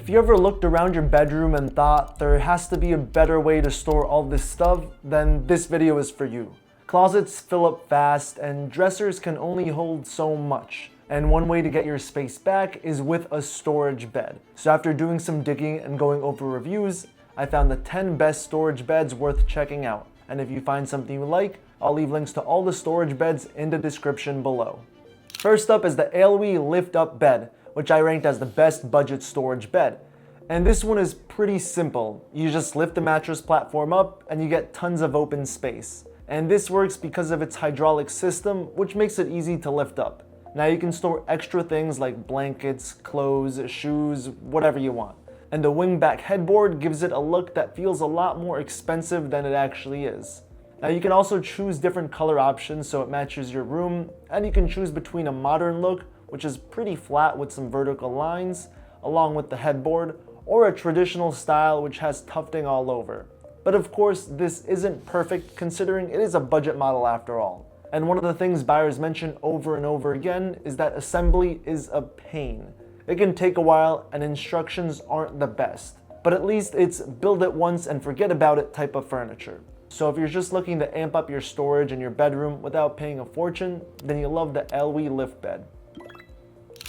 If you ever looked around your bedroom and thought there has to be a better way to store all this stuff, then this video is for you. Closets fill up fast and dressers can only hold so much. And one way to get your space back is with a storage bed. So after doing some digging and going over reviews, I found the 10 best storage beds worth checking out. And if you find something you like, I'll leave links to all the storage beds in the description below. First up is the Alloy Lift Up Bed, which I ranked as the best budget storage bed. And this one is pretty simple. You just lift the mattress platform up and you get tons of open space. And this works because of its hydraulic system, which makes it easy to lift up. Now you can store extra things like blankets, clothes, shoes, whatever you want. And the wingback headboard gives it a look that feels a lot more expensive than it actually is. Now you can also choose different color options so it matches your room, and you can choose between a modern look, which is pretty flat with some vertical lines, along with the headboard, or a traditional style which has tufting all over. But of course, this isn't perfect considering it is a budget model after all. And one of the things buyers mention over and over again is that assembly is a pain. It can take a while and instructions aren't the best, but at least it's build it once and forget about it type of furniture. So if you're just looking to amp up your storage in your bedroom without paying a fortune, then you'll love the Alloy Lift Bed.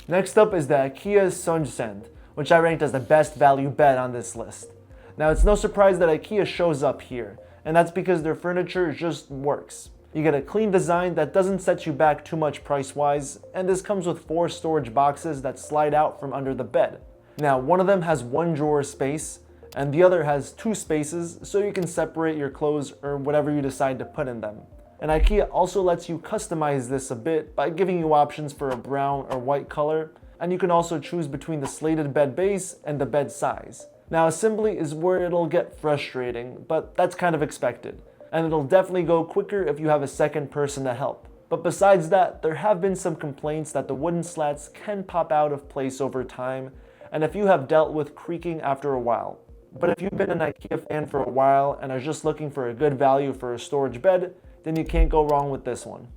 Next up is the IKEA Sundsend, which I ranked as the best value bed on this list. Now it's no surprise that IKEA shows up here, and that's because their furniture just works. You get a clean design that doesn't set you back too much price-wise, and this comes with 4 storage boxes that slide out from under the bed. Now one of them has 1 drawer space, and the other has 2 spaces so you can separate your clothes or whatever you decide to put in them. And IKEA also lets you customize this a bit by giving you options for a brown or white color, and you can also choose between the slated bed base and the bed size. Now assembly is where it'll get frustrating, but that's kind of expected. And it'll definitely go quicker if you have a second person to help. But besides that, there have been some complaints that the wooden slats can pop out of place over time, and if you have dealt with creaking after a while. But if you've been an IKEA fan for a while and are just looking for a good value for a storage bed, then you can't go wrong with this one.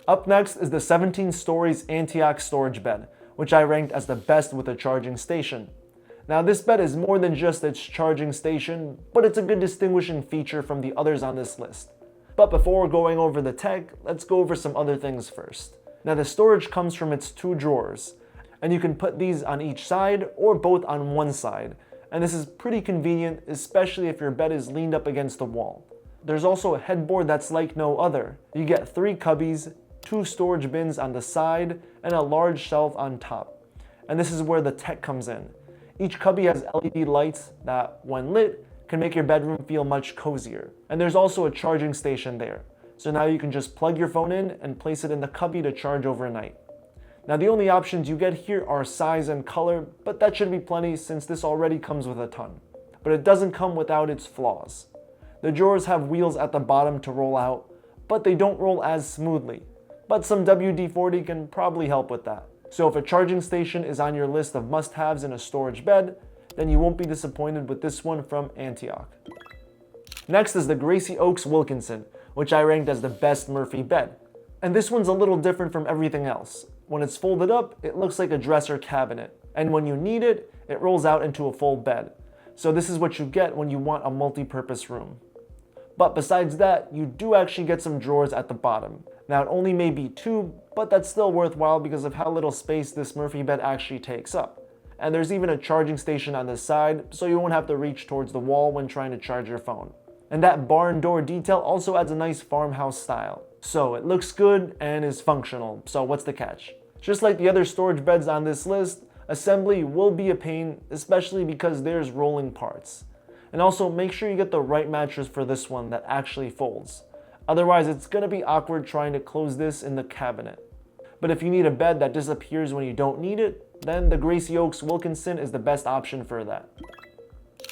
Up next is the 17 stories Antioch storage bed, which I ranked as the best with a charging station. Now this bed is more than just its charging station, but it's a good distinguishing feature from the others on this list. But before going over the tech, let's go over some other things first. Now the storage comes from its 2 drawers, and you can put these on each side or both on one side. And this is pretty convenient, especially if your bed is leaned up against the wall. There's also a headboard that's like no other. You get 3 cubbies, 2 storage bins on the side, and a large shelf on top. And this is where the tech comes in. Each cubby has LED lights that, when lit, can make your bedroom feel much cozier. And there's also a charging station there. So now you can just plug your phone in and place it in the cubby to charge overnight. Now the only options you get here are size and color, but that should be plenty since this already comes with a ton. But it doesn't come without its flaws. The drawers have wheels at the bottom to roll out, but they don't roll as smoothly. But some WD-40 can probably help with that. So if a charging station is on your list of must-haves in a storage bed, then you won't be disappointed with this one from Antioch. Next is the Gracie Oaks Wilkinson, which I ranked as the best Murphy bed. And this one's a little different from everything else. When it's folded up, it looks like a dresser cabinet. And when you need it, it rolls out into a full bed. So this is what you get when you want a multi-purpose room. But besides that, you do actually get some drawers at the bottom. Now it only may be 2, but that's still worthwhile because of how little space this Murphy bed actually takes up. And there's even a charging station on the side, so you won't have to reach towards the wall when trying to charge your phone. And that barn door detail also adds a nice farmhouse style. So it looks good and is functional, so what's the catch? Just like the other storage beds on this list, assembly will be a pain, especially because there's rolling parts. And also make sure you get the right mattress for this one that actually folds. Otherwise it's going to be awkward trying to close this in the cabinet. But if you need a bed that disappears when you don't need it, then the Gracie Oaks Wilkinson is the best option for that.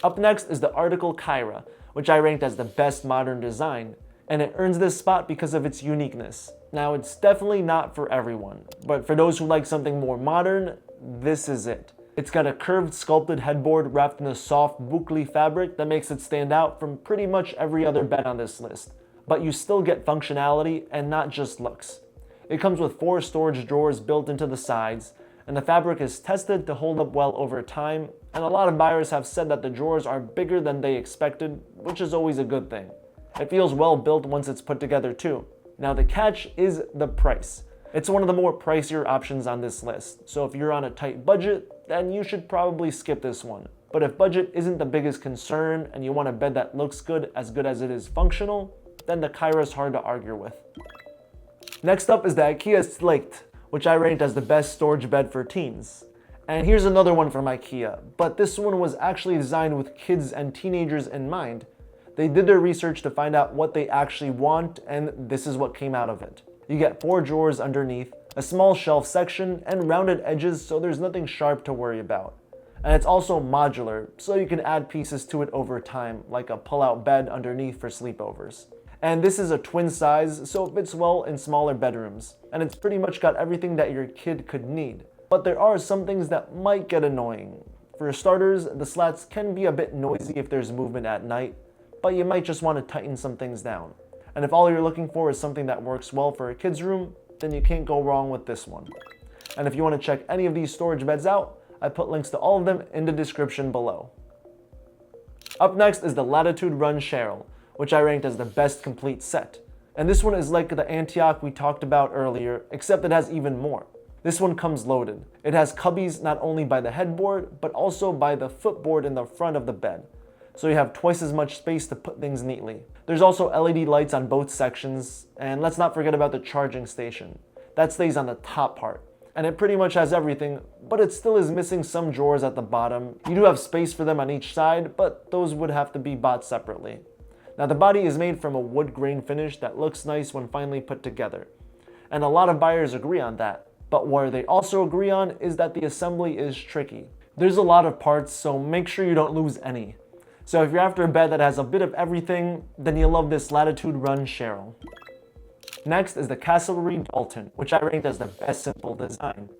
Up next is the Article Kyra, which I ranked as the best modern design. And it earns this spot because of its uniqueness. Now it's definitely not for everyone, but for those who like something more modern, this is it. It's got a curved sculpted headboard wrapped in a soft boucle fabric that makes it stand out from pretty much every other bed on this list. But you still get functionality and not just looks. It comes with 4 storage drawers built into the sides, and the fabric is tested to hold up well over time, and a lot of buyers have said that the drawers are bigger than they expected, which is always a good thing. It feels well built once it's put together too. Now the catch is the price. It's one of the more pricier options on this list, so if you're on a tight budget, then you should probably skip this one. But if budget isn't the biggest concern and you want a bed that looks good as it is functional, then the Kyra is hard to argue with. Next up is the IKEA Slate, which I ranked as the best storage bed for teens. And here's another one from IKEA, but this one was actually designed with kids and teenagers in mind. They did their research to find out what they actually want, and this is what came out of it. You get 4 drawers underneath, a small shelf section, and rounded edges, so there's nothing sharp to worry about. And it's also modular, so you can add pieces to it over time, like a pull-out bed underneath for sleepovers. And this is a twin size, so it fits well in smaller bedrooms. And it's pretty much got everything that your kid could need. But there are some things that might get annoying. For starters, the slats can be a bit noisy if there's movement at night, but you might just want to tighten some things down. And if all you're looking for is something that works well for a kid's room, then you can't go wrong with this one. And if you want to check any of these storage beds out, I put links to all of them in the description below. Up next is the Latitude Run Cheryl, which I ranked as the best complete set. And this one is like the Antioch we talked about earlier, except it has even more. This one comes loaded. It has cubbies not only by the headboard, but also by the footboard in the front of the bed. So you have twice as much space to put things neatly. There's also LED lights on both sections, and let's not forget about the charging station. That stays on the top part, and it pretty much has everything, but it still is missing some drawers at the bottom. You do have space for them on each side, but those would have to be bought separately. Now the body is made from a wood grain finish that looks nice when finally put together, and a lot of buyers agree on that. But where they also agree on is that the assembly is tricky. There's a lot of parts, so make sure you don't lose any. So if you're after a bed that has a bit of everything, then you'll love this Latitude Run Cheryl. Next is the Castlery Dalton, which I ranked as the best simple design.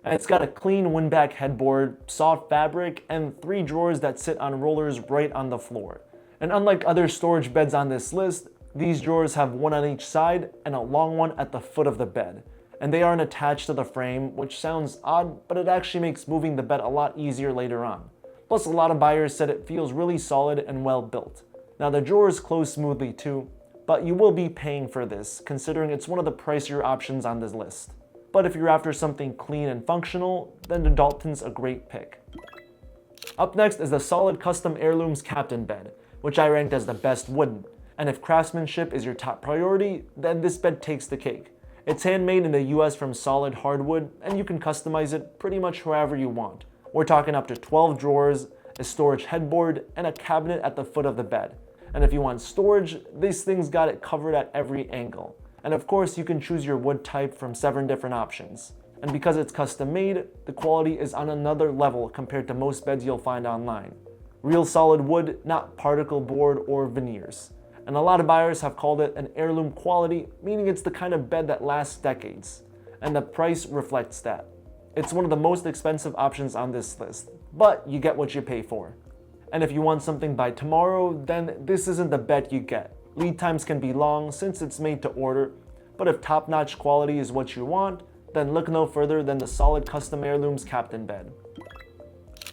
And it's got a clean windback headboard, soft fabric, and 3 drawers that sit on rollers right on the floor. And unlike other storage beds on this list, these drawers have one on each side and a long one at the foot of the bed. And they aren't attached to the frame, which sounds odd, but it actually makes moving the bed a lot easier later on. Plus, a lot of buyers said it feels really solid and well built. Now the drawers close smoothly too, but you will be paying for this, considering it's one of the pricier options on this list. But if you're after something clean and functional, then the Dalton's a great pick. Up next is the Solid Custom Heirlooms Captain Bed, which I ranked as the best wooden. And if craftsmanship is your top priority, then this bed takes the cake. It's handmade in the US from solid hardwood, and you can customize it pretty much however you want. We're talking up to 12 drawers, a storage headboard, and a cabinet at the foot of the bed. And if you want storage, this thing's got it covered at every angle. And of course, you can choose your wood type from 7 different options. And because it's custom made, the quality is on another level compared to most beds you'll find online. Real solid wood, not particle board or veneers. And a lot of buyers have called it an heirloom quality, meaning it's the kind of bed that lasts decades. And the price reflects that. It's one of the most expensive options on this list, but you get what you pay for. And if you want something by tomorrow, then this isn't the bed you get. Lead times can be long since it's made to order, but if top-notch quality is what you want, then look no further than the Solid Custom Heirlooms Captain Bed.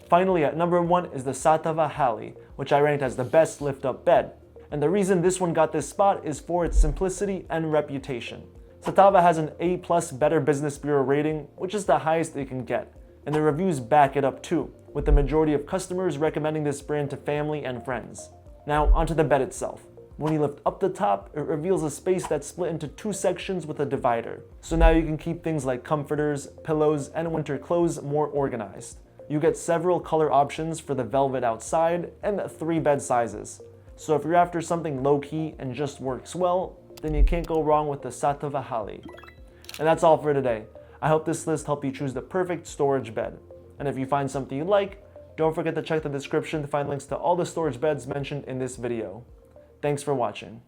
Finally, at number 1 is the Satava Hali, which I ranked as the best lift-up bed. And the reason this one got this spot is for its simplicity and reputation. Satava has an A+ Better Business Bureau rating, which is the highest it can get, and the reviews back it up too, with the majority of customers recommending this brand to family and friends. Now, onto the bed itself. When you lift up the top, it reveals a space that's split into 2 sections with a divider. So now you can keep things like comforters, pillows, and winter clothes more organized. You get several color options for the velvet outside and 3 bed sizes. So if you're after something low-key and just works well, then you can't go wrong with the Satava Hali. And that's all for today. I hope this list helped you choose the perfect storage bed. And if you find something you like, don't forget to check the description to find links to all the storage beds mentioned in this video. Thanks for watching.